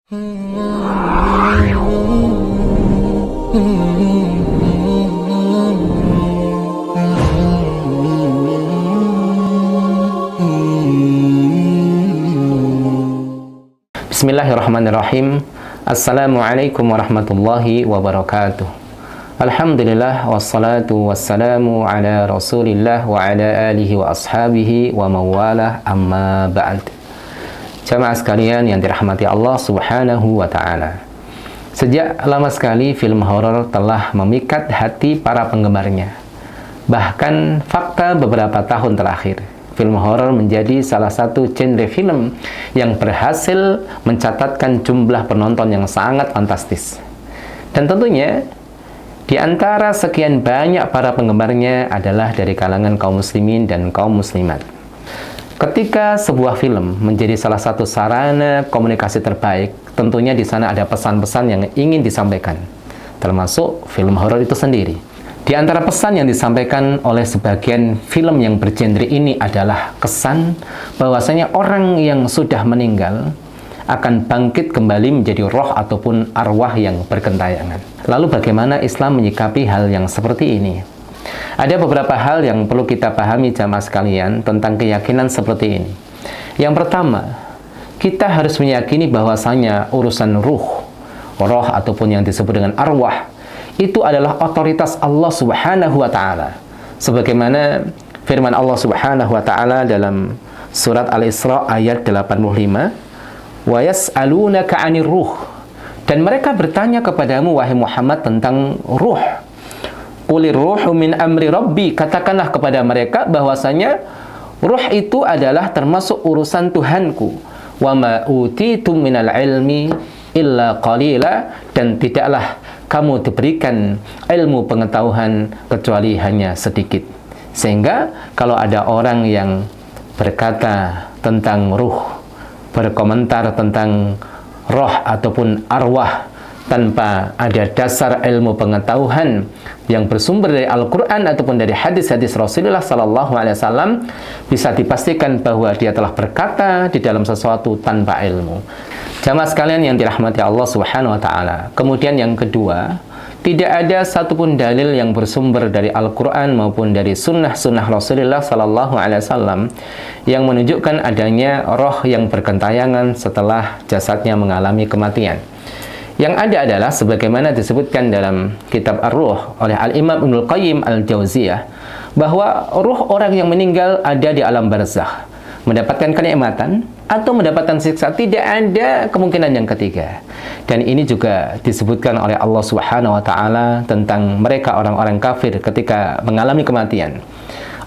Bismillahirrahmanirrahim. Assalamualaikum warahmatullahi wabarakatuh. Alhamdulillah wassalatu wassalamu ala Rasulillah wa ala alihi wa ashabihi wa mawalah, amma ba'd. Jamaah sekalian yang dirahmati Allah Subhanahu wa taala. Sejak lama sekali film horor telah memikat hati para penggemarnya. Bahkan fakta beberapa tahun terakhir, film horor menjadi salah satu genre film yang berhasil mencatatkan jumlah penonton yang sangat fantastis. Dan tentunya, di antara sekian banyak para penggemarnya adalah dari kalangan kaum muslimin dan kaum muslimat. Ketika sebuah film menjadi salah satu sarana komunikasi terbaik, tentunya di sana ada pesan-pesan yang ingin disampaikan, termasuk film horor itu sendiri. Di antara pesan yang disampaikan oleh sebagian film yang bergenre ini adalah kesan bahwasanya orang yang sudah meninggal akan bangkit kembali menjadi roh ataupun arwah yang bergentayangan. Lalu bagaimana Islam menyikapi hal yang seperti ini? Ada beberapa hal yang perlu kita pahami jamaah sekalian tentang keyakinan seperti ini. Yang pertama, kita harus meyakini bahwasanya urusan roh ataupun yang disebut dengan arwah itu adalah otoritas Allah Subhanahu wa taala. Sebagaimana firman Allah Subhanahu wa taala dalam surat Al-Isra ayat 85, "Wa yas'alunaka 'anir ruh." Dan mereka bertanya kepadamu wahai Muhammad tentang ruh. Qulir ruhu min amri rabbi. Katakanlah kepada mereka bahwasanya ruh itu adalah termasuk urusan Tuhanku. Wa ma utitum minal ilmi illa qalila. Dan tidaklah kamu diberikan ilmu pengetahuan kecuali hanya sedikit. Sehingga kalau ada orang yang berkata tentang ruh, berkomentar tentang roh ataupun arwah tanpa ada dasar ilmu pengetahuan yang bersumber dari Al-Quran ataupun dari hadis-hadis Rasulullah SAW, bisa dipastikan bahwa dia telah berkata di dalam sesuatu tanpa ilmu. Jamaah sekalian yang dirahmati Allah Subhanahu wa taala. Kemudian yang kedua, tidak ada satupun dalil yang bersumber dari Al-Quran maupun dari sunnah-sunnah Rasulullah SAW yang menunjukkan adanya roh yang bergentayangan setelah jasadnya mengalami kematian. Yang ada adalah sebagaimana disebutkan dalam kitab Ar-Ruh oleh Al-Imam Ibnul Qayyim Al-Jauziyah, bahwa ruh orang yang meninggal ada di alam barzakh, mendapatkan kenikmatan atau mendapatkan siksa. Tidak ada kemungkinan yang ketiga. Dan ini juga disebutkan oleh Allah Subhanahu wa taala tentang mereka orang-orang kafir ketika mengalami kematian.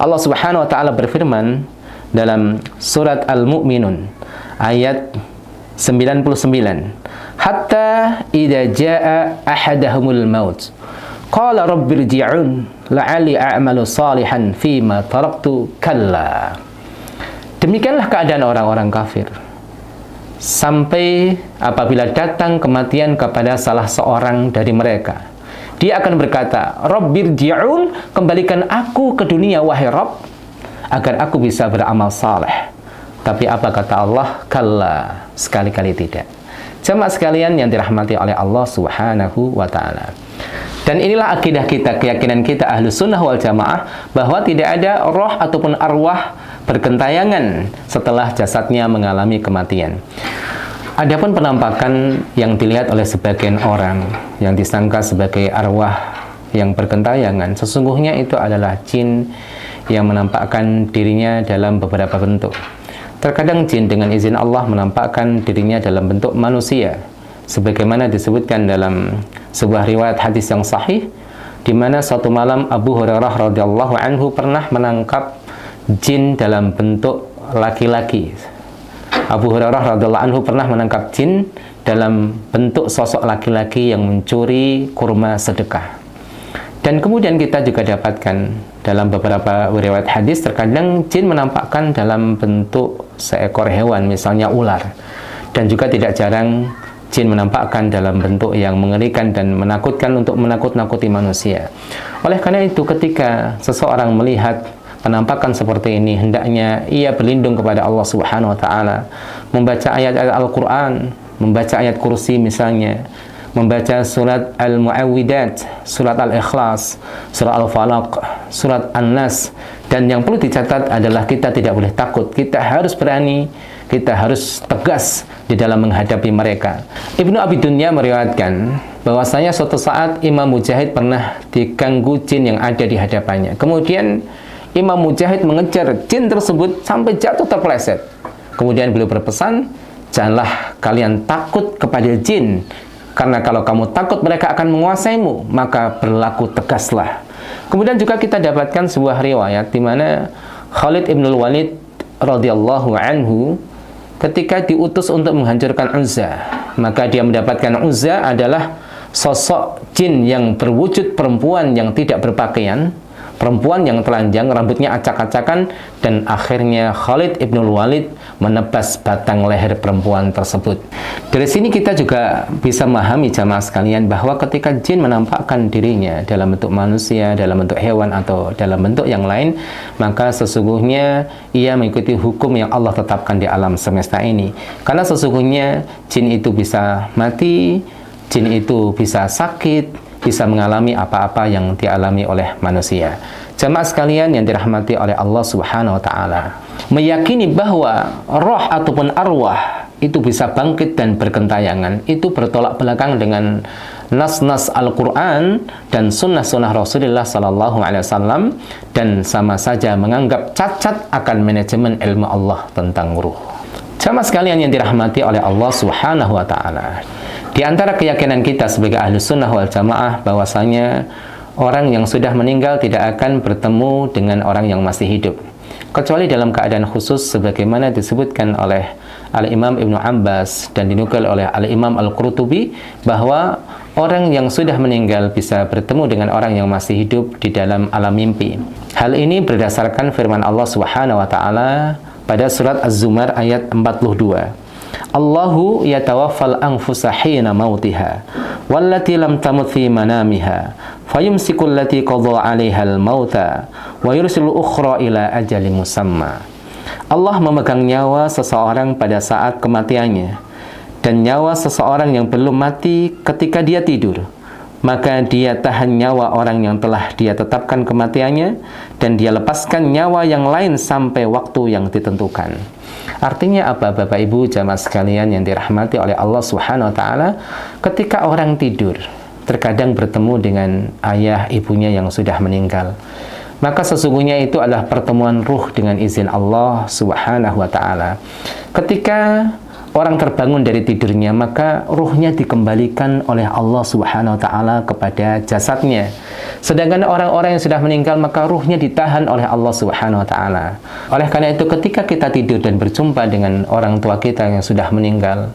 Allah Subhanahu wa taala berfirman dalam surat Al-Mu'minun ayat 99, hatta idza jaa ahadahumul maut qala rabbirji'un la'alli a'malu salihan fima taraktu kalla. Demikianlah keadaan orang-orang kafir sampai apabila datang kematian kepada salah seorang dari mereka, dia akan berkata, rabbirji'un, kembalikan aku ke dunia wahai Rabb agar aku bisa beramal saleh. Tapi apa kata Allah? Kalla, sekali-kali tidak. Jamaah sekalian yang dirahmati oleh Allah Subhanahu wa ta'ala. Dan inilah akidah kita, keyakinan kita Ahlus Sunnah wal Jamaah, bahwa tidak ada roh ataupun arwah bergentayangan setelah jasadnya mengalami kematian. Adapun penampakan yang dilihat oleh sebagian orang yang disangka sebagai arwah yang bergentayangan, sesungguhnya itu adalah jin yang menampakkan dirinya dalam beberapa bentuk. Terkadang jin dengan izin Allah menampakkan dirinya dalam bentuk manusia, sebagaimana disebutkan dalam sebuah riwayat hadis yang sahih, di mana suatu malam Abu Hurairah radhiyallahu anhu pernah menangkap jin dalam bentuk laki-laki. Abu Hurairah radhiyallahu anhu pernah menangkap jin dalam bentuk sosok laki-laki yang mencuri kurma sedekah. Dan kemudian kita juga dapatkan dalam beberapa riwayat hadis, terkadang jin menampakkan dalam bentuk seekor hewan, misalnya ular. Dan juga tidak jarang jin menampakkan dalam bentuk yang mengerikan dan menakutkan untuk menakut-nakuti manusia. Oleh karena itu, ketika seseorang melihat penampakan seperti ini, hendaknya ia berlindung kepada Allah Subhanahu wa taala, membaca ayat-ayat Al-Qur'an, membaca ayat kursi misalnya, membaca surat Al-Mu'awwidat, surat Al-Ikhlas, surat Al-Falaq, surat An-Nas. Dan yang perlu dicatat adalah kita tidak boleh takut, kita harus berani, kita harus tegas di dalam menghadapi mereka. Ibnu Abi Dunya meriwayatkan bahwasanya suatu saat Imam Mujahid pernah diganggu jin yang ada di hadapannya. Kemudian Imam Mujahid mengejar jin tersebut sampai jatuh terpeleset. Kemudian beliau berpesan, janganlah kalian takut kepada jin, karena kalau kamu takut mereka akan menguasaimu, maka berlaku tegaslah. Kemudian juga kita dapatkan sebuah riwayat di mana Khalid ibn Walid radhiyallahu anhu ketika diutus untuk menghancurkan Uzza, maka dia mendapatkan Uzza adalah sosok jin yang berwujud perempuan yang tidak berpakaian, perempuan yang telanjang, rambutnya acak-acakan, dan akhirnya Khalid ibn Walid menebas batang leher perempuan tersebut. Dari sini kita juga bisa memahami jamaah sekalian bahwa ketika jin menampakkan dirinya dalam bentuk manusia, dalam bentuk hewan, atau dalam bentuk yang lain, maka sesungguhnya ia mengikuti hukum yang Allah tetapkan di alam semesta ini. Karena sesungguhnya jin itu bisa mati, jin itu bisa sakit, bisa mengalami apa-apa yang dialami oleh manusia. Jamaah sekalian yang dirahmati oleh Allah Subhanahu wa taala, meyakini bahwa roh ataupun arwah itu bisa bangkit dan bergentayangan, itu bertolak belakang dengan nas-nas Al-Quran dan sunnah-sunnah Rasulullah SAW, dan sama saja menganggap cacat akan manajemen ilmu Allah tentang ruh. Jamaah sekalian yang dirahmati oleh Allah Subhanahu wa taala, di antara keyakinan kita sebagai ahlu sunnah wal jamaah bahwasanya orang yang sudah meninggal tidak akan bertemu dengan orang yang masih hidup, kecuali dalam keadaan khusus sebagaimana disebutkan oleh Al-Imam Ibnu Abbas dan dinukil oleh Al-Imam Al-Qurtubi bahwa orang yang sudah meninggal bisa bertemu dengan orang yang masih hidup di dalam alam mimpi. Hal ini berdasarkan firman Allah Subhanahu wa taala pada surat Az-Zumar ayat 42. Allahu yatawaffal anfusa hina mautiha wallati lam tamut fi manamiha fayumsiku allati qadha 'alaiha al-mauta wa yursilu ukhra ila ajalin musamma. Allah memegang nyawa seseorang pada saat kematiannya, dan nyawa seseorang yang belum mati ketika dia tidur, maka dia tahan nyawa orang yang telah dia tetapkan kematiannya, dan dia lepaskan nyawa yang lain sampai waktu yang ditentukan. Artinya apa, Bapak Ibu jamaah sekalian yang dirahmati oleh Allah Subhanahu wa taala? Ketika orang tidur, terkadang bertemu dengan ayah ibunya yang sudah meninggal, maka sesungguhnya itu adalah pertemuan ruh dengan izin Allah Subhanahu wa taala. Ketika orang terbangun dari tidurnya, maka ruhnya dikembalikan oleh Allah Subhanahu wa taala kepada jasadnya. Sedangkan orang-orang yang sudah meninggal, maka ruhnya ditahan oleh Allah Subhanahu wa taala. Oleh karena itu, ketika kita tidur dan berjumpa dengan orang tua kita yang sudah meninggal,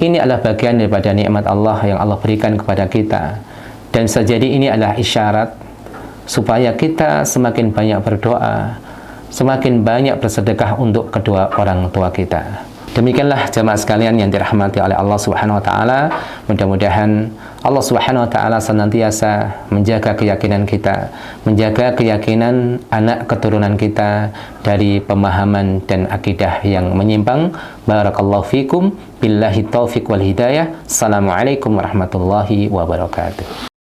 ini adalah bagian daripada nikmat Allah yang Allah berikan kepada kita. Dan sejadi ini adalah isyarat supaya kita semakin banyak berdoa, semakin banyak bersedekah untuk kedua orang tua kita. Demikianlah jamaah sekalian yang dirahmati oleh Allah Subhanahu wa taala. Mudah-mudahan Allah Subhanahu wa taala senantiasa menjaga keyakinan kita, menjaga keyakinan anak keturunan kita dari pemahaman dan akidah yang menyimpang. Barakallahu fikum, billahi taufiq wal hidayah. Assalamualaikum warahmatullahi wabarakatuh.